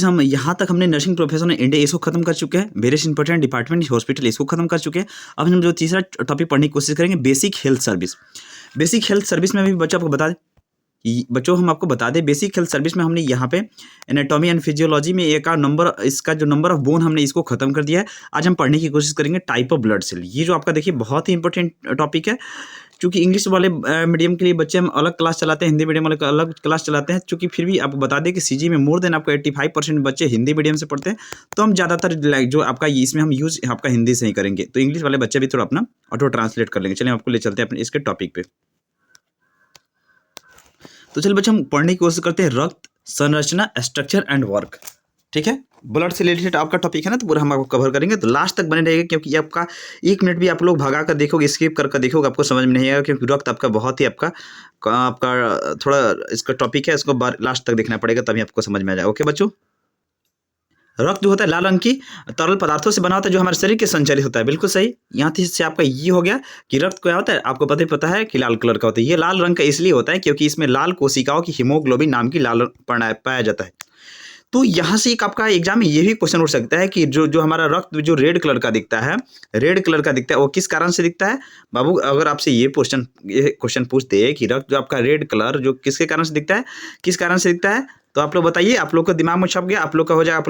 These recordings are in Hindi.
हम यहाँ तक हमने नर्सिंग प्रोफेशन इंडिया इसको खत्म कर चुके हैं, वेरियस इंपॉर्टेंट डिपार्टमेंट हॉस्पिटल इसको खत्म कर चुके हैं। अब हम जो तीसरा टॉपिक पढ़ने की कोशिश करेंगे, basic health service. Basic health service में भी बच्चों आपको बता दें, बच्चों हम आपको बता दें बेसिक हेल्थ सर्विस में हमने यहाँ पे एनाटॉमी एंड फिजियोलॉजी में एक नंबर, इसका जो नंबर ऑफ बोन हमने इसको खत्म कर दिया है। आज हम पढ़ने की कोशिश करेंगे टाइप ऑफ ब्लड सेल। ये जो आपका देखिए बहुत ही इंपॉर्टेंट टॉपिक है, क्योंकि इंग्लिश वाले मीडियम के लिए बच्चे हम अलग क्लास चलाते हैं, हिंदी मीडियम वाले अलग क्लास चलाते हैं। चूँकि फिर भी आपको बता दें कि सीजी में मोर देन आपको 85% बच्चे हिंदी मीडियम से पढ़ते हैं, तो हम ज़्यादातर जो आपका इसमें हम यूज़ आपका हिंदी से ही करेंगे, तो इंग्लिश वाले बच्चे भी थोड़ा अपना ऑटो ट्रांसलेट कर लेंगे। चलिए हम आपको ले चलते हैं अपने इसके टॉपिक पे। तो चलिए बच्चे हम पढ़ने की कोशिश करते हैं रक्त संरचना, स्ट्रक्चर एंड वर्क। ठीक है, ब्लड से रिलेटेड आपका टॉपिक है ना, तो पूरा हम आपको कवर करेंगे, तो लास्ट तक बने रहेगा, क्योंकि आपका 1 मिनट भी आप लोग भगा कर देखोगे, स्किप कर देखोगे, आपको समझ में नहीं आएगा, क्योंकि रक्त आपका बहुत ही आपका थोड़ा इसका टॉपिक है, इसको लास्ट तक देखना पड़ेगा, तभी आपको समझ में आ जाएगा। ओके बच्चों, रक्त जो होता है लाल रंग की तरल पदार्थों से बना होता है, जो हमारे शरीर के संचालित होता है। बिल्कुल सही। यहाँ से आपका ये हो गया कि रक्त क्या होता है, आपको पता है कि लाल कलर का होता है। ये लाल रंग का इसलिए होता है क्योंकि इसमें लाल कोशिकाओं की हीमोग्लोबिन नाम की लाल पाया जाता है। तो यहाँ से एक आपका एग्जाम में ये भी क्वेश्चन उठ सकता है कि जो हमारा रक्त जो रेड कलर का दिखता है, वो किस कारण से दिखता है बाबू? अगर आपसे ये क्वेश्चन पूछते हैं कि रक्त जो आपका रेड कलर जो किसके कारण से दिखता है, किस कारण से दिखता है, तो आप लोग बताइए। आप लोग को दिमाग में छप गया, आप लोग का हो जाएगा, आप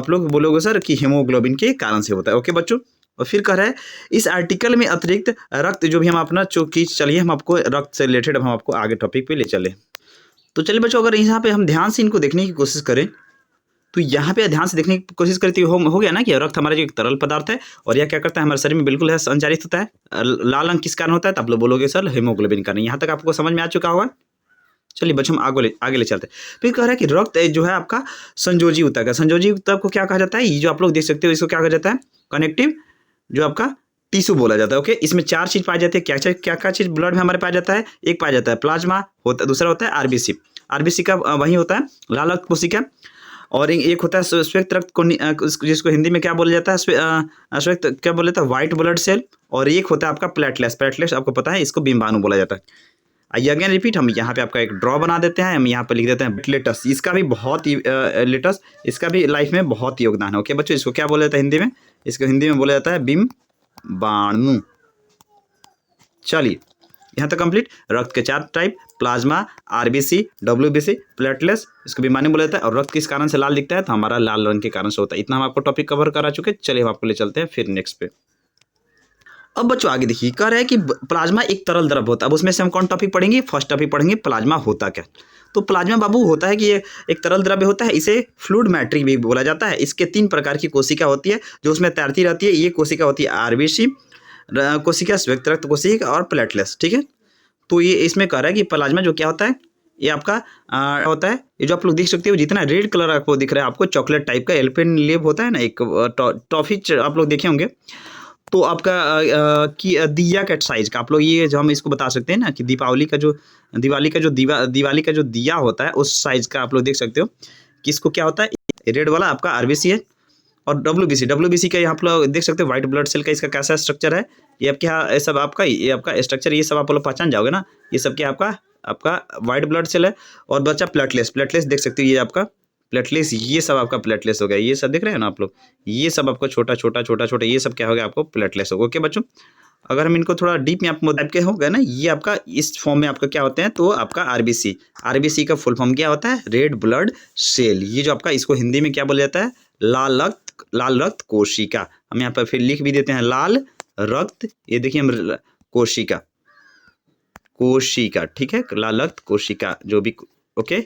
लोग बोलोगे सर कि हीमोग्लोबिन के कारण से होता है। ओके बच्चों, और फिर कह रहा है इस आर्टिकल में अतिरिक्त रक्त जो भी हम अपना चलिए हम आपको रक्त से रिलेटेड हम आपको आगे टॉपिक पे ले चले। तो चलिए बच्चों, अगर यहाँ पे हम ध्यान से इनको देखने की कोशिश करें, तो यहाँ पे ध्यान से देखने की कोशिश करते हो गया ना कि रक्त हमारा जो एक तरल पदार्थ है, और यह क्या करता है, हमारे शरीर में बिल्कुल है संचारित होता है। लाल रंग किस कारण होता है, तो आप लोग बोलोगे सर हीमोग्लोबिन कारण। यहाँ तक आपको समझ में आ चुका होगा। चलिए बच्चों हम आगे ले चलते हैं। फिर कह रहा है कि रक्त जो है आपका संयोजी ऊतक है। संयोजी ऊतक को क्या कहा जाता है, ये जो आप लोग देख सकते हो इसको क्या कहा जाता है, कनेक्टिव जो आपका टिश्यू बोला जाता है। ओके, इसमें 4 चीज पाई जाती है। क्या चीज ब्लड में हमारे पाया जाता है? एक पाया जाता है प्लाज्मा, होता दूसरा होता है आरबीसी। आरबीसी का वही होता है लाल रक्त कोशिका, और एक होता है श्वेत रक्त, जिसको हिंदी में क्या बोला जाता है, श्वेत क्या बोला जाता है, व्हाइट ब्लड सेल। और एक होता है आपका प्लेटलेट्स आपको पता है, इसको बिम्बाणु बोला जाता है। आइए अगेन रिपीट, हम यहाँ पे आपका एक ड्रॉ बना देते हैं, हम यहाँ पे लिख देते हैं प्लेटस। इसका भी बहुत ही इसका भी लाइफ में बहुत योगदान है। ओके बच्चों, इसको क्या बोला जाता है हिंदी में? इसको हिंदी में बोला जाता है बिम्बाणु। चलिए यहाँ तक कंप्लीट। रक्त के 4 type, plasma, RBC, WBC, platelets, इसको बिम्बाणु बोला जाता है। और रक्त किस कारण से लाल दिखता है, तो हमारा लाल रंग के कारण से होता है। इतना हम आपको टॉपिक कवर करा चुके। चलिए हम आपको ले चलते हैं फिर नेक्स्ट पे। अब बच्चों आगे देखिए, कह रहा है कि प्लाज्मा एक तरल द्रव होता है। अब उसमें से हम कौन टॉपिक पढ़ेंगे? फर्स्ट टॉपिक पढ़ेंगे प्लाज्मा होता क्या। तो प्लाज्मा बाबू होता है कि ये एक तरल द्रव्य होता है, इसे फ्लूइड मैट्रिक्स भी बोला जाता है। इसके 3 प्रकार की कोशिका होती है जो उसमें तैरती रहती है। ये कोशिका होती है आरबीसी कोशिका, श्वेत रक्त कोशिका और प्लेटलेट्स। ठीक है, तो ये इसमें कह रहा है कि प्लाज्मा जो क्या होता है, ये आपका होता है, ये जो आप लोग देख सकते हो जितना रेड कलर आपको दिख रहा है, आपको चॉकलेट टाइप का एल्पेनलिब होता है ना, एक टॉफी आप लोग देखे होंगे। तो आपका दिया का साइज का आप लोग ये जो हम इसको बता सकते हैं ना कि दिवाली का जो दिया होता है उस साइज का आप लोग देख सकते हो कि इसको क्या होता है, रेड वाला आपका आरबीसी है। और डब्ल्यूबीसी का यहाँ आप लोग देख सकते हो व्हाइट ब्लड सेल का इसका कैसा स्ट्रक्चर है। ये आपके यहाँ ये सब आपका स्ट्रक्चर, ये सब आप लोग पहचान जाओगे ना। ये सब क्या आपका व्हाइट ब्लड सेल है। और बच्चा प्लेटलेट्स देख सकते हो, ये आपका प्लेटलेट्स, ये सब आपका प्लेटलेट्स हो गया। ये सब देख रहे हैं ना आप लोग, ये सब आपको छोटा ये सब क्या हो गया, आपको प्लेटलेट्स होगा। ओके बच्चों, अगर हम इनको थोड़ा डीप में आपको टाइप के हो गए ना, ये आपका इस फॉर्म में आपका क्या होते हैं, तो आपका आरबीसी का फुल फॉर्म क्या होता है, रेड ब्लड सेल। ये जो आपका इसको हिंदी में क्या बोला जाता है, लाल रक्त कोशिका। हम यहाँ पर फिर लिख भी देते हैं लाल रक्त, ये देखिए हम कोशिका। ठीक है, लाल रक्त कोशिका जो भी। ओके,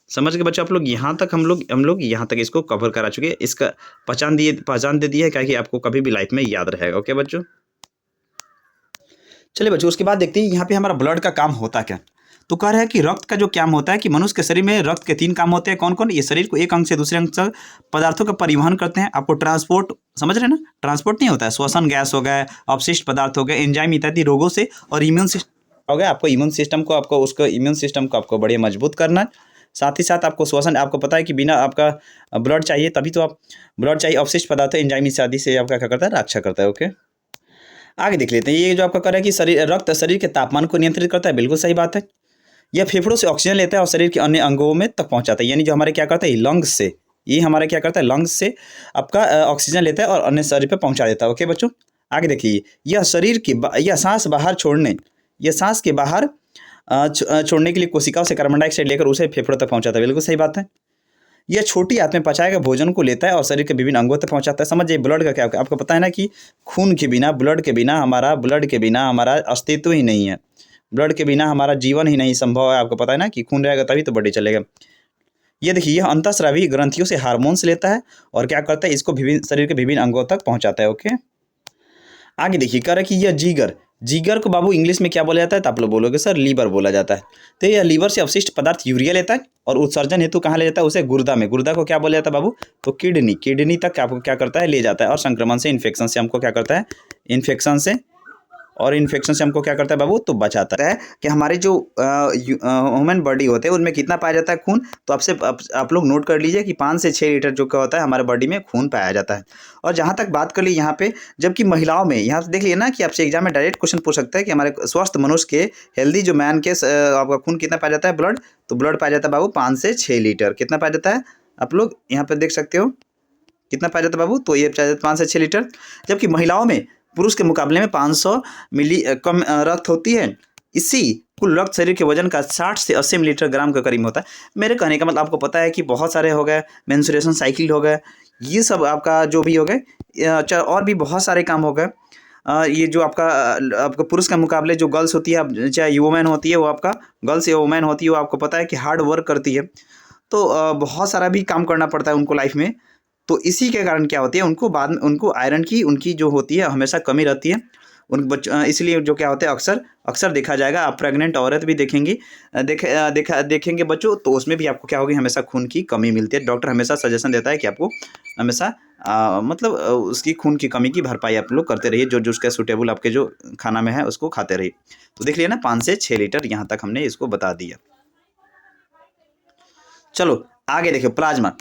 समझ के बच्चों आप लोग यहाँ तक हम लोग यहाँ तक इसको कवर करा चुके हैं। इसका पहचान दे दी है, क्या कि आपको कभी भी लाइफ में याद रहेगा। ओके बच्चों, चलिए बच्चों उसके बाद देखते हैं यहाँ पे हमारा ब्लड का काम होता क्या। तो कह रहा है कि रक्त का जो काम होता है कि मनुष्य के शरीर में रक्त के 3 काम होते हैं। कौन कौन? ये शरीर को एक अंग से दूसरे अंग तक पदार्थों का परिवहन करते हैं। आपको ट्रांसपोर्ट समझ रहे हैं ना, ट्रांसपोर्ट नहीं होता है, श्वसन गैस हो गए, अपशिष्ट पदार्थ हो गए, एंजाइम इत्यादि रोगों से, और इम्यून सिस्टम हो गया। आपको इम्यून सिस्टम को आपको बड़े मजबूत करना है। साथ ही साथ आपको श्वसन, आपको पता है कि बिना आपका ब्लड चाहिए, तभी तो आप ब्लड चाहिए, अपशिष्ट पदार्थ एंजाइम इत्यादि से आपका क्या करता है, रक्षा करता है। ओके, आगे देख लेते हैं। ये जो आपका कर रहा है कि रक्त शरीर के तापमान को नियंत्रित करता है। बिल्कुल सही बात है। यह फेफड़ों से ऑक्सीजन लेता है और शरीर के अन्य अंगों में तक पहुंचाता है, यानी जो हमारे क्या करता है लंग्स से, ये हमारा क्या करता है लंग्स से आपका ऑक्सीजन लेता है और अन्य शरीर पे पहुंचा देता है। ओके बच्चों, आगे देखिए, यह शरीर की यह सांस बाहर छोड़ने, यह सांस के बाहर छोड़ने के लिए कोशिकाओं से कार्बन डाइऑक्साइड लेकर उसे फेफड़ों तक पहुंचाता है। बिल्कुल सही बात है। यह छोटी आंत में पचाए गए भोजन को लेता है और शरीर के विभिन्न अंगों तक पहुंचाता है। समझिए ब्लड का क्या, आपको पता है ना कि खून के बिना, ब्लड के बिना हमारा अस्तित्व ही नहीं है। ब्लड के बिना हमारा जीवन ही नहीं संभव है। आपको पता है ना कि खून रहेगा तभी तो बॉडी चलेगा। ये देखिए, यह अंतःस्रावी ग्रंथियों से हार्मोन्स लेता है और क्या करता है, इसको विभिन्न शरीर के विभिन्न अंगों तक पहुंचाता है। ओके, आगे देखिए, कह रहा है कि यह जीगर को बाबू इंग्लिश में क्या बोला जाता है, तो आप लोग बोलोगे सर लीवर बोला जाता है। तो यह लीवर से अवशिष्ट पदार्थ यूरिया लेता है और उत्सर्जन हेतु कहाँ ले जाता है, उसे गुर्दा में। गुर्दा को क्या बोला जाता है बाबू, तो किडनी तक आपको क्या करता है, ले जाता है। और संक्रमण से, इन्फेक्शन से हमको क्या करता है, इन्फेक्शन से हमको क्या करता है बाबू, तो बचाता है। कि हमारे जो ह्यूमन बॉडी होते हैं उनमें कितना पाया जाता है खून, तो आप लोग नोट कर लीजिए कि 5 से 6 लीटर जो क्या होता है हमारे बॉडी में खून पाया जाता है। और जहाँ तक बात कर ली यहाँ पे, जबकि महिलाओं में, यहाँ से देख लिए ना कि आपसे एग्जाम में डायरेक्ट क्वेश्चन पूछ सकता है कि हमारे स्वस्थ मनुष्य के, हेल्दी जो मैन के आपका खून कितना पाया जाता है, ब्लड, तो ब्लड पाया जाता है बाबू 5 से 6 लीटर। कितना पाया जाता है, आप लोग यहाँ पर देख सकते हो कितना पाया जाता है बाबू, तो ये पाया जाता है 5 से 6 लीटर। जबकि महिलाओं में पुरुष के मुकाबले में 500 मिली कम रक्त होती है। इसी कुल रक्त शरीर के वजन का 60 से 80 मिलीलीटर ग्राम के करीब होता है। मेरे कहने का मतलब, आपको पता है कि बहुत सारे हो गए, मेंस्ट्रुएशन साइकिल हो गए, ये सब आपका जो भी हो गए, और भी बहुत सारे काम हो गए। ये जो आपका पुरुष के मुकाबले जो गर्ल्स होती है, चाहे वुमेन होती है, वो आपका गर्ल्स या वुमेन होती है, वो आपको पता है कि हार्ड वर्क करती है। तो बहुत सारा भी काम करना पड़ता है उनको लाइफ में। तो इसी के कारण क्या होती है, उनको बाद में उनको आयरन की उनकी जो होती है हमेशा कमी रहती है उन बच्चों। इसलिए जो क्या होता है, अक्सर देखा जाएगा, आप प्रेग्नेंट औरत भी देखेंगी, देखेंगे बच्चों, तो उसमें भी आपको क्या होगी, हमेशा खून की कमी मिलती है। डॉक्टर हमेशा सजेशन देता है कि आपको हमेशा मतलब उसकी खून की कमी की भरपाई आप लोग करते रहिए, जो उसका सूटेबल आपके जो खाना में है उसको खाते रहिए। तो देख लिया ना, 5 से 6 लीटर यहाँ तक हमने इसको बता दिया। चलो आगे देखिए, प्लाज्मा।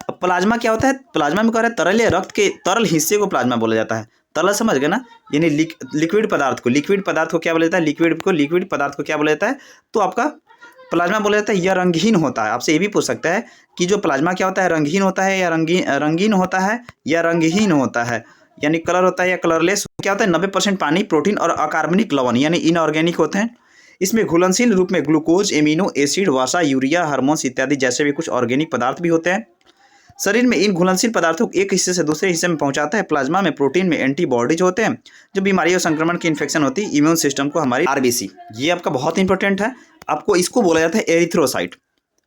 अब प्लाज्मा क्या होता है, प्लाज्मा में कह रहा है तरल या रक्त के तरल हिस्से को प्लाज्मा बोला जाता है। तरल समझ गए ना, यानी लिक्विड पदार्थ को क्या बोला जाता है, लिक्विड पदार्थ को क्या बोला जाता है, तो आपका प्लाज्मा बोला जाता है। यह रंगहीन होता है। आपसे ये भी पूछ सकता है कि जो प्लाज्मा क्या होता है, रंगहीन होता है या रंगीन होता है या रंगहीन होता है, यानी कलर होता है या कलरलेस। क्या होता है, 90% पानी, प्रोटीन और अकार्बनिक लवण यानी इनऑर्गेनिक होते हैं। इसमें घुलनशील रूप में ग्लूकोज, एमिनो एसिड, वसा, यूरिया, हार्मोन्स इत्यादि जैसे भी कुछ ऑर्गेनिक पदार्थ भी होते हैं। शरीर में इन घुलनशील पदार्थों को एक हिस्से से दूसरे हिस्से में पहुंचाता है। प्लाज्मा में प्रोटीन में एंटीबॉडीज होते हैं। जो बीमारी और संक्रमण की इन्फेक्शन होती है, इम्यून सिस्टम को हमारी आरबीसी, ये आपका बहुत इंपॉर्टेंट है। आपको इसको बोला जाता है एरिथ्रोसाइट।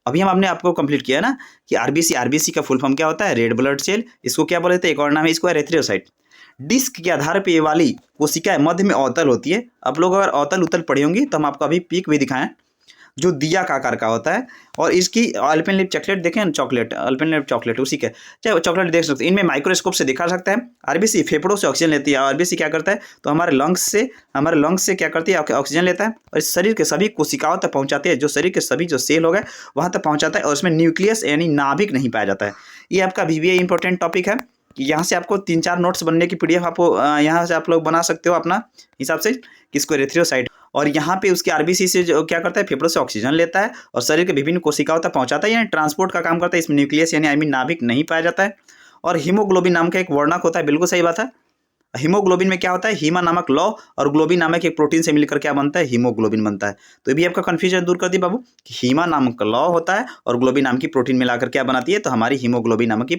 अभी हमने आपको कंप्लीट किया ना कि आरबीसी का फुल फॉर्म क्या होता है, रेड ब्लड सेल। इसको क्या बोला जाता है, एक और नाम है इसको एरिथ्रोसाइट। डिस्क के आधार पर ये वाली कोशिकाएं मध्य में अवतल होती है। आप लोग अगर अवतल उत्तल पढ़े होंगे तो हम आपको अभी पीक भी दिखाएं, जो दिया का आकार का होता है। और इसकी अल्पेनलिब चॉकलेट देखें ना, अल्पेनलिब चॉकलेट उसी के चाहे चॉकलेट देख सकते हैं। इनमें माइक्रोस्कोप से देखा सकता है। आरबीसी फेफड़ों से ऑक्सीजन लेती है। आरबीसी क्या करता है, तो हमारे लंग्स से क्या करती है, ऑक्सीजन लेता है और शरीर के सभी कोशिकाओं तक पहुंचाती है। जो शरीर के सभी जो सेल हो गए वहाँ तक पहुँचाता है। और उसमें न्यूक्लियस यानी नाभिक नहीं पाया जाता है। ये आपका VBA इंपॉर्टेंट टॉपिक है। यहाँ से आपको 3-4 नोट्स बनने की PDF आपको यहाँ से आप लोग बना सकते हो अपना हिसाब से, किसको एरिथ्रोसाइट। और यहाँ पे उसकी आरबीसी से जो क्या करता है, फेफड़ों से ऑक्सीजन लेता है और शरीर के विभिन्न कोशिकाओं तक पहुंचाता है, यानी ट्रांसपोर्ट का काम करता है। इसमें न्यूक्लियस यानी नाभिक नहीं पाया जाता है। और हीमोग्लोबिन नाम का एक वर्णक होता है। बिल्कुल सही बात है। हीमोग्लोबिन में क्या होता है, हीमा नामक लौ और ग्लोबिन नामक एक प्रोटीन से मिलकर क्या बनता है, हीमोग्लोबिन बनता है। तो ये भी आपका कंफ्यूजन दूर कर दी बाबू कि हीमा नामक लौ होता है और ग्लोबिन नाम की प्रोटीन मिलाकर क्या बनाती है, तो हमारी हीमोग्लोबिन नामक की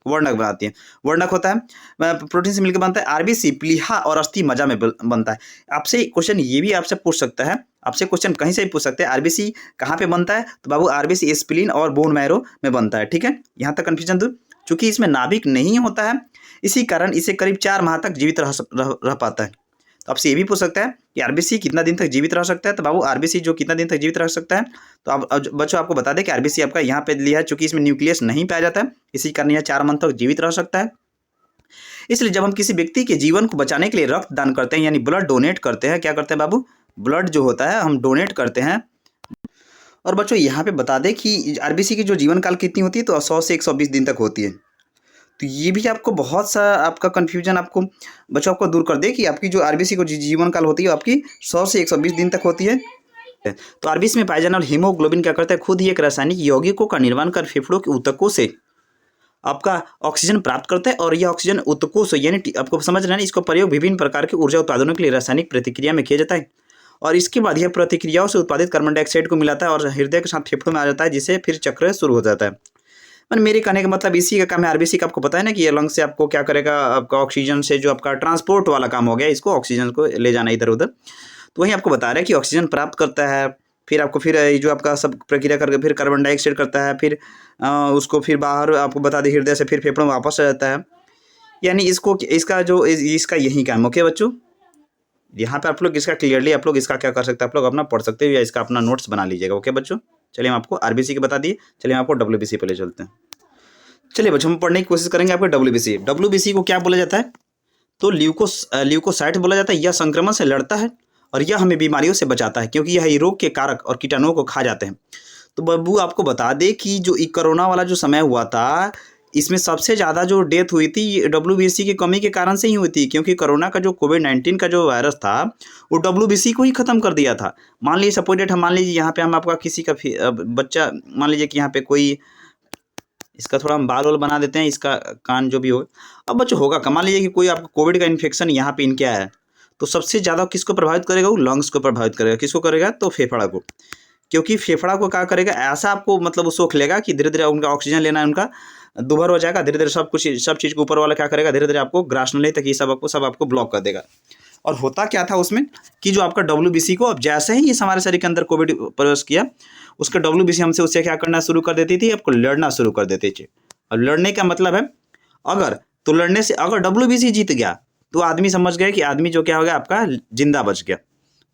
वर्णक बनाती है। वर्णक होता है, प्रोटीन से मिलकर बनता है। आरबीसी प्लीहा और अस्थि मज्जा में बनता है। आपसे क्वेश्चन ये भी आपसे पूछ सकता है, आपसे क्वेश्चन कहीं से भी पूछ सकते हैं, आरबीसी कहाँ पे बनता है, तो बाबू आरबीसी स्प्लीन और बोन मैरो में बनता है। ठीक है, यहाँ तक कंफ्यूजन दूर। चूंकि इसमें नाभिक नहीं होता है, इसी कारण इसे करीब 4 माह तक जीवित रह पाता है। तो आपसे ये भी पूछ सकता है कि आरबीसी कितना दिन तक जीवित रह सकता है, तो बाबू आरबीसी जो कितना दिन तक जीवित रह सकता है, तो अब बच्चों आपको बता दें कि आरबीसी आपका यहाँ पे लिया है, चूंकि इसमें न्यूक्लियस नहीं पाया जाता है, इसी कारण यह 4 मंथ तक जीवित रह सकता है। इसलिए जब हम किसी व्यक्ति के जीवन को बचाने के लिए रक्त दान करते हैं, यानी ब्लड डोनेट करते हैं, क्या करते हैं बाबू, ब्लड जो होता है हम डोनेट करते हैं। और बच्चों यहाँ पे बता दें कि आरबीसी की जो जीवन काल कितनी होती है, तो 100 से 120 दिन तक होती है। तो ये भी आपको बहुत सा आपका कन्फ्यूजन आपको बच्चों आपको दूर कर दे कि आपकी जो आरबीसी को जीवन काल होती है आपकी 100 से 120 दिन तक होती है। तो आरबीसी में पाए जाने वाले हीमोग्लोबिन क्या करता है, खुद ही एक रासायनिक यौगिकों का निर्माण कर फेफड़ों के ऊतकों से आपका ऑक्सीजन प्राप्त करता है। और यह ऑक्सीजन ऊतकों से यानी आपको समझ रहे हैं, इसका प्रयोग विभिन्न प्रकार के ऊर्जा उत्पादनों के लिए रासायनिक प्रतिक्रिया में किया जाता है। और इसके बाद यह प्रतिक्रियाओं से उत्पादित कार्बन डाइऑक्साइड को मिलाता है और हृदय के साथ फेफड़ों में आ जाता है, जिससे फिर चक्र शुरू हो जाता है। मेरे कहने का मतलब इसी का काम है आरबीसी का। आपको पता है ना कि ये लंग से आपको क्या करेगा, आपका ऑक्सीजन से जो आपका ट्रांसपोर्ट वाला काम हो गया, इसको ऑक्सीजन को ले जाना इधर उधर। तो वही आपको बता रहा है कि ऑक्सीजन प्राप्त करता है, फिर आपको फिर जो आपका सब प्रक्रिया करके फिर कार्बन डाइऑक्साइड करता है, फिर उसको फिर बाहर आपको बता दें हृदय से फिर फेफड़ों में वापस आ जाता है। यानी इसको इसका यही काम। ओके बच्चों, यहाँ पे आप लोग इसका क्लियरली आप लोग इसका क्या कर सकते हैं, आप लोग अपना पढ़ सकते हो या इसका अपना नोट्स बना लीजिएगा। ओके बच्चों, चलिए हम आपको आरबीसी के बता दिए, चलिए हम आपको डब्ल्यूबीसी पे ले चलते हैं। चलिए बच्चों, हम पढ़ने की कोशिश करेंगे आपको डब्ल्यूबीसी को क्या बोला जाता है, तो ल्यूकोसाइट बोला जाता है। यह संक्रमण से लड़ता है और यह हमें बीमारियों से बचाता है, क्योंकि यह रोग के कारक और कीटाणुओं को खा जाते हैं। तो बब्बू आपको बता दे कि जो कोरोना वाला जो समय हुआ था, इसमें सबसे ज़्यादा जो डेथ हुई थी डब्ल्यूबीसी की कमी के कारण से ही हुई थी, क्योंकि कोरोना का जो कोविड-19 का जो वायरस था वो डब्ल्यूबीसी को ही ख़त्म कर दिया था। मान लीजिए सपोज डेट हम मान लीजिए यहाँ पे हम आपका किसी का बच्चा, मान लीजिए कि यहाँ पे कोई, इसका थोड़ा हम बाल वाल बना देते हैं, इसका कान जो भी हो। अब बच्चों होगा मान लीजिए कि कोई आपको कोविड का इन्फेक्शन यहाँ पे इनके आया है, तो सबसे ज़्यादा किसको प्रभावित करेगा, वो लंग्स को प्रभावित करेगा। किसको करेगा, तो फेफड़ा को। क्योंकि फेफड़ा को क्या करेगा, ऐसा आपको मतलब वो सोख लेगा कि धीरे धीरे उनका ऑक्सीजन लेना है उनका दुभर हो जाएगा, धीरे धीरे सब चीज़ को ऊपर वाला क्या करेगा, धीरे धीरे आपको ग्रास नहीं तक ये सब आपको ब्लॉक कर देगा। और होता क्या था उसमें कि जो आपका डब्ल्यूबीसी को अब जैसे ही इस हमारे शरीर के अंदर कोविड प्रवेश किया, उसका डब्ल्यूबीसी हमसे उससे क्या करना शुरू कर देती थी, आपको लड़ना शुरू कर देती थी। और लड़ने का मतलब है लड़ने से अगर डब्ल्यूबीसी जीत गया तो आदमी समझ गए कि आदमी जो क्या हो गया, आपका जिंदा बच गया।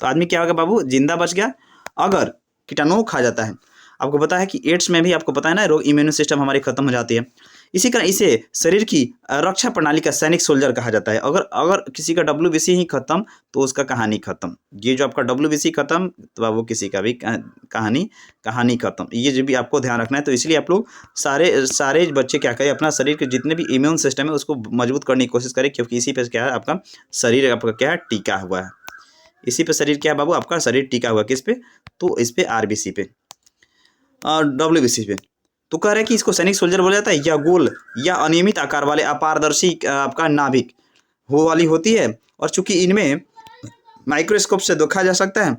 तो आदमी क्या हो गया बाबू, जिंदा बच गया। अगर कीटाणु खा जाता है, आपको पता है कि एड्स में भी आपको पता है ना, रोग इम्यून सिस्टम हमारी खत्म हो जाती है। इसी कारण इसे शरीर की रक्षा प्रणाली का सैनिक सोल्जर कहा जाता है। अगर किसी का डब्ल्यूबीसी ही खत्म तो उसका कहानी खत्म। ये जो आपका डब्ल्यूबीसी खत्म तो वो किसी का भी कहानी खत्म। ये जो भी आपको ध्यान रखना है। तो इसलिए आप लोग सारे बच्चे क्या करें, अपना शरीर के जितने भी इम्यून सिस्टम है उसको मजबूत करने की कोशिश करें, क्योंकि इसी पे क्या है, आपका शरीर आपका क्या है, टिका हुआ है। इसी पे शरीर क्या है बाबू, आपका शरीर टिका हुआ। किस पे, तो इस पे आरबीसी पे और डब्ल्यूबीसी पे। तो कह रहे हैं कि इसको सैनिक सोल्जर बोला जाता है। या गोल या अनियमित आकार वाले अपारदर्शी आपका नाभिक हो वाली होती है, और चूंकि इनमें माइक्रोस्कोप से देखा जा सकता है,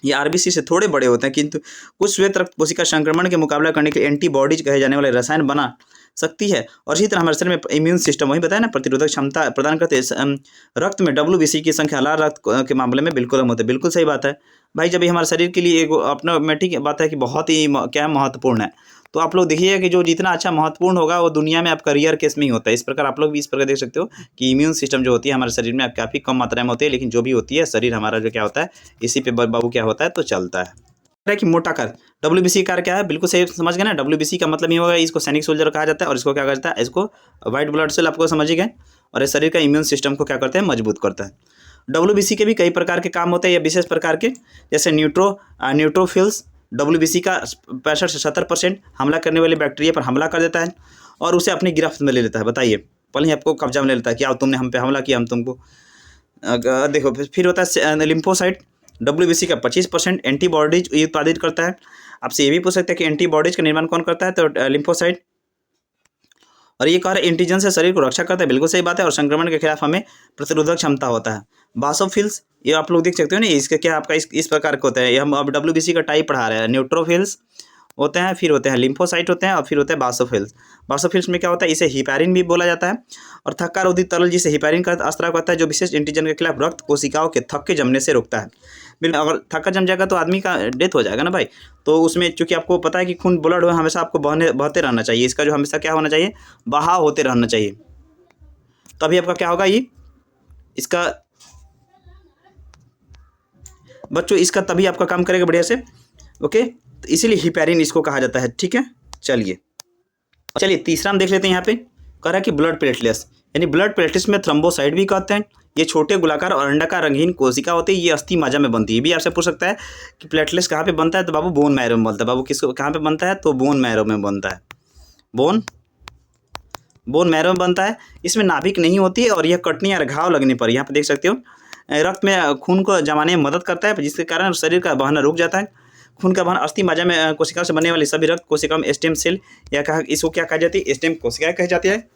ये आरबीसी से थोड़े बड़े होते हैं, किंतु कुछ श्वेत रक्त कोशिका संक्रमण के मुकाबला करने के लिए एंटीबॉडीज कहे जाने वाले रसायन बना सकती है। और इसी तरह हमारे शरीर में इम्यून सिस्टम, वही बताया ना, प्रतिरोधक क्षमता प्रदान करते हैं। रक्त में डब्ल्यूबीसी की संख्या लाल रक्त के मामले में बिल्कुल कम होती है। बिल्कुल सही बात है भाई, जब ये हमारे शरीर के लिए एक ऑटोमेटिक बात है कि बहुत ही क्या है, महत्वपूर्ण है। तो आप लोग देखिए कि जो जितना अच्छा महत्वपूर्ण होगा वो दुनिया में आपका रियर केस में ही होता है। इस प्रकार आप लोग भी इस प्रकार देख सकते हो कि इम्यून सिस्टम जो होती है हमारे शरीर में काफ़ी कम मात्रा में होती है, लेकिन जो भी होती है शरीर हमारा जो क्या होता है, इसी पे बाबू क्या होता है, तो चलता है कि मोटा कर। डब्ल्यूबीसी कार क्या है, बिल्कुल सही समझ गए ना। डब्ल्यूबीसी का मतलब ये होगा, इसको सैनिक सोल्जर कहा जाता है। और इसको क्या करता है, इसको व्हाइट ब्लड सेल आपको समझ ही गए, और इस शरीर का इम्यून सिस्टम को क्या करते हैं, मजबूत करता है। डब्ल्यूबीसी के भी कई प्रकार के काम होते हैं या विशेष प्रकार के, जैसे न्यूट्रोफिल्स। डब्ल्यूबीसी का 65 से 70% हमला करने वाले बैक्टीरिया पर हमला कर देता है और उसे अपनी गिरफ्त में ले लेता है। बताइए, पहले ही आपको कब्जा में ले लेता है कि आओ तुमने हम पे हमला किया, हम तुमको देखो। फिर होता है लिम्फोसाइट। डब्ल्यूबीसी का 25% एंटीबॉडीज उत्पादित करता है। आपसे ये भी पूछ सकते हैं कि एंटीबॉडीज का निर्माण कौन करता है, तो लिम्फोसाइट। और ये कह रहे एंटीजन से शरीर को रक्षा करता है, बिल्कुल सही बात है। और संक्रमण के खिलाफ हमें प्रतिरोधक क्षमता होता है। बासोफिल्स, ये आप लोग देख सकते हो ना, इसके क्या आपका इस प्रकार के होता है। ये हम अब डब्ल्यूबीसी का टाइप पढ़ा रहे हैं। न्यूट्रोफिल्स होते हैं, फिर होते हैं लिम्फोसाइट होते हैं, और फिर होते हैं बासोफिल्स। बासोफिल्स में क्या होता है, इसे हिपैरिन भी बोला जाता है। और थक्का रोधी तरल जिसे हिपैरिन का अस्त्राव कहता है, जो विशेष एंटीजन के खिलाफ रक्त कोशिकाओं के थक्के जमने से रोकता है। अगर थक्का जम जाएगा तो आदमी का डेथ हो जाएगा ना भाई। तो उसमें चूंकि आपको पता है कि खून ब्लड हमेशा आपको बहते रहना चाहिए, इसका जो हमेशा क्या होना चाहिए, बहाव होते रहना चाहिए। तभी आपका क्या होगा, ये इसका बच्चों इसका तभी आपका काम करेगा बढ़िया से। ओके, तो इसीलिए हिपैरिन इसको कहा जाता है। ठीक है, चलिए तीसरा हम देख लेते हैं। यहाँ पे कह रहा है कि ब्लड प्लेटलेट्स, यानी ब्लड प्लेटलेट्स में थ्रोम्बोसाइट भी कहते हैं। ये छोटे गोलाकार और अंडाकार रंगीन कोशिका होती है, ये अस्थि मज्जा में बनती है। भी आपसे पूछ सकता है कि प्लेटलेट्स कहाँ पे बनता है, तो बाबू बोन मैरो में बनता है। बाबू किसको कहाँ पे बनता है, तो बोन मैरो में बनता है। बोन मैरो में बनता है। इसमें नाभिक नहीं होती है, और यह कटने या घाव लगने पर, यहाँ पे देख सकते हो, रक्त में खून को जमाने में मदद करता है, जिसके कारण शरीर का बहाना रुक जाता है। खून का बहान अस्थि मज्जा में कोशिकाओं से बनने वाली सभी रक्त कोशिकाओं में स्टेम सेल या इसको क्या कहा जाती है, स्टेम कोशिकाएं कही जाती है।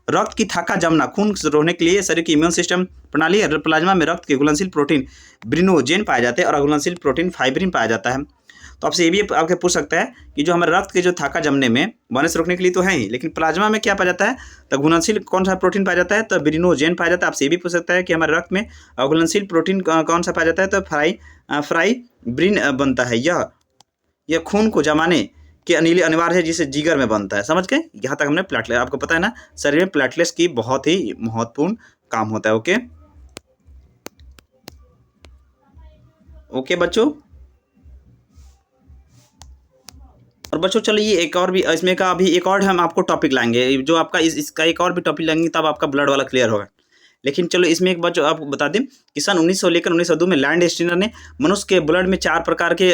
रक्त की थाका जमना, खून रोकने के लिए शरीर की इम्यून सिस्टम प्रणाली प्लाज्मा में रक्त के घुलनशील प्रोटीन ब्रिनोजेन पाए जाते हैं और अघुलनशील प्रोटीन फाइब्रिन पाया जाता है। तो आपसे ये भी आपके पूछ सकता है कि जो हमारे रक्त के जो थाका जमने में बनने से रोकने के लिए तो है ही, लेकिन प्लाज्मा में क्या पाया जाता है, तो घुलनशील कौन सा प्रोटीन पाया जाता है, तो ब्रिनोजेन पाया जाता है। आपसे ये भी पूछ सकता है कि हमारे रक्त में अघुलनशील प्रोटीन कौन सा पाया जाता है, तो फाइब्रिन बनता है। यह खून को जमाने के अनिवार्य है, जिसे जिगर में बनता है। समझ गए? यहाँ तक हमने प्लेटलेट, आपको पता है ना शरीर में प्लेटलेट्स की बहुत ही महत्वपूर्ण काम होता है। ओके ओके बच्चों, और बच्चों चलो ये एक और भी इसमें का अभी एक और हम आपको टॉपिक लाएंगे, जो आपका इसका एक और भी टॉपिक लाएंगे, तब आपका ब्लड वाला क्लियर होगा। लेकिन चलो इसमें एक बात जो आपको बता दें कि सन 1900 लेकर 1902 में लैंड स्टीनर ने मनुष्य के ब्लड में 4 प्रकार के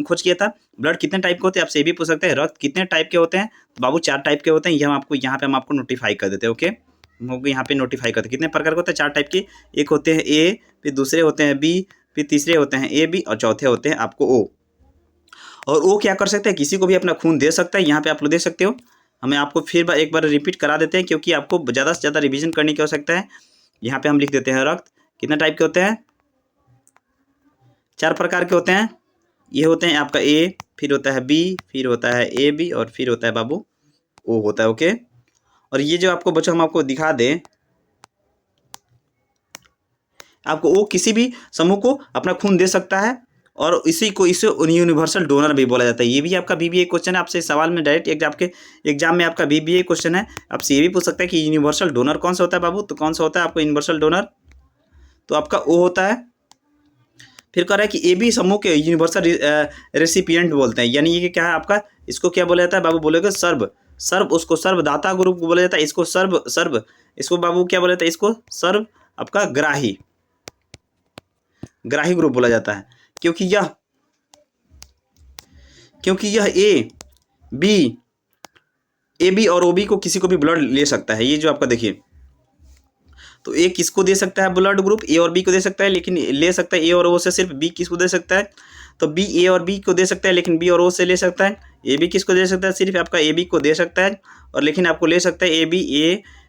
खोज किया था। ब्लड कितने टाइप के होते हैं, आपसे ये भी पूछ सकते हैं। रक्त कितने टाइप के होते हैं, तो बाबू 4 टाइप के होते हैं। ये हम आपको यहाँ पे हम आपको नोटिफाई कर देते हैं। ओके, हम यहाँ पे नोटिफाई करते हैं कितने प्रकार के होते हैं, 4 टाइप के। एक होते हैं ए, फिर दूसरे होते हैं बी, फिर तीसरे होते हैं ए बी, और चौथे होते हैं आपको ओ। और वो क्या कर सकता है, किसी को भी अपना खून दे सकता है। यहाँ पे आप लोग देख सकते हो, हमें आपको फिर एक बार रिपीट करा देते हैं, क्योंकि आपको ज़्यादा से ज़्यादा रिवीजन करने की आवश्यकता है। यहाँ पे हम लिख देते हैं रक्त कितने टाइप के होते हैं, 4 प्रकार के होते हैं। ये होते हैं आपका ए, फिर होता है बी, फिर होता है ए बी, और फिर होता है बाबू ओ होता है। ओके, और ये जो आपको बच्चों हम आपको दिखा दें, आपको वो किसी भी समूह को अपना खून दे सकता है, और इसे यूनिवर्सल डोनर भी बोला जाता है। ये भी आपका बीबीए क्वेश्चन है, आपसे सवाल में डायरेक्ट आपके एग्जाम में आपका बीबीए क्वेश्चन है। आपसे ये भी पूछ सकता है कि यूनिवर्सल डोनर कौन सा होता है बाबू, तो कौन सा होता है आपको यूनिवर्सल डोनर, तो आपका ओ होता है। फिर कह रहा है कि ए बी समूह के यूनिवर्सल रेसिपिएंट बोलते हैं, यानी ये क्या है आपका, इसको क्या बोला जाता है बाबू, बोलेगा सर्व, उसको सर्वदाता ग्रुप बोला जाता है। इसको सर्व इसको बाबू क्या बोला जाता है, इसको सर्व आपका ग्राही ग्रुप बोला जाता है, क्योंकि यह ए बी और ओ बी को किसी को भी ब्लड ले सकता है। ये जो आपका देखिए, तो ए किसको दे सकता है ब्लड ग्रुप, ए और बी को दे सकता है, लेकिन ले सकता है ए और ओ से सिर्फ। बी किसको दे सकता है, तो बी ए और बी को दे सकता है, लेकिन बी और ओ से ले सकता है। ए बी किसको दे सकता है, सिर्फ आपका ए बी को दे सकता है, और लेकिन आपको ले सकता है ए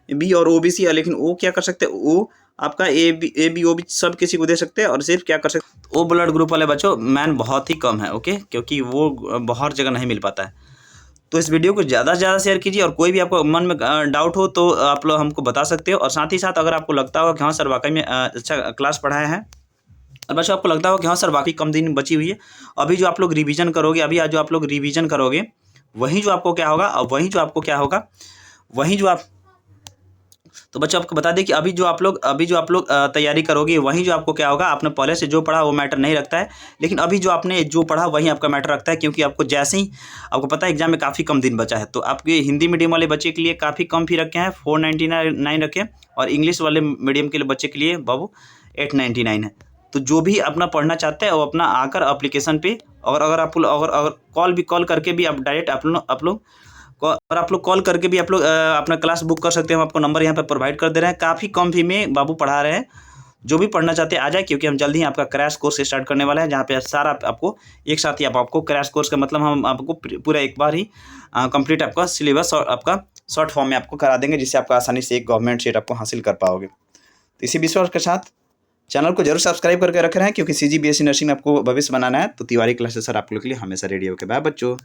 बी और ओ बी सी, लेकिन ओ क्या कर सकते हैं, ओ आपका ए बी ओ बी सब किसी को दे सकते हैं, और सिर्फ क्या कर सकते हैं, ओ ब्लड ग्रुप वाले बच्चों मैन बहुत ही कम है। ओके, क्योंकि वो बहुत जगह नहीं मिल पाता है। तो इस वीडियो को ज़्यादा से ज़्यादा शेयर कीजिए, और कोई भी आपको मन में डाउट हो तो आप लोग हमको बता सकते हो। और साथ ही साथ अगर आपको लगता हो कि हाँ सर वाकई में अच्छा क्लास पढ़ाया है, और बच्चों आपको लगता हो कि हाँ सर वाकई कम दिन बची हुई है, अभी जो आप लोग रिवीजन करोगे, जो आप लोग रिवीजन करोगे, वहीं जो आपको क्या होगा, तो बच्चों आपको बता दें कि अभी जो आप लोग तैयारी करोगे, वहीं जो आपको क्या होगा, आपने पहले से जो पढ़ा वो मैटर नहीं रखता है, लेकिन अभी जो आपने जो पढ़ा वहीं आपका मैटर रखता है। क्योंकि आपको जैसे ही आपको पता है एग्जाम में काफ़ी कम दिन बचा है, तो आपके हिंदी मीडियम वाले बच्चे के लिए काफ़ी कम फी रखे हैं, 499 रखे, और इंग्लिश वाले मीडियम के बच्चे के लिए बाबू 899 है। तो जो भी अपना पढ़ना चाहते हैं वो अपना आकर एप्लीकेशन पे, और अगर कॉल करके भी आप डायरेक्ट आप लोग कॉल करके भी आप लोग अपना क्लास बुक कर सकते हैं। हम आपको नंबर यहाँ पे प्रोवाइड कर दे रहे हैं, काफ़ी कम फी में बाबू पढ़ा रहे हैं। जो भी पढ़ना चाहते हैं आ जाए, क्योंकि हम जल्दी ही आपका क्रैश कोर्स स्टार्ट करने वाले हैं, जहाँ पे सारा आपको एक साथ ही आपको क्रैश कोर्स का मतलब हम आपको पूरा एक बार ही कंप्लीट आपका सिलेबस और आपका शॉर्ट फॉर्म में आपको करा देंगे, जिससे आपका आसानी से एक गवर्नमेंट सीट आपको हासिल कर पाओगे। तो इसी विश्वास के साथ चैनल को जरूर सब्सक्राइब करके रख रहे हैं, क्योंकि CGBSE नर्सिंग में आपको भविष्य बनाना है। तो तिवारी क्लासेस सर आप लोग के लिए हमेशा रेडी होकर। बाय बच्चों।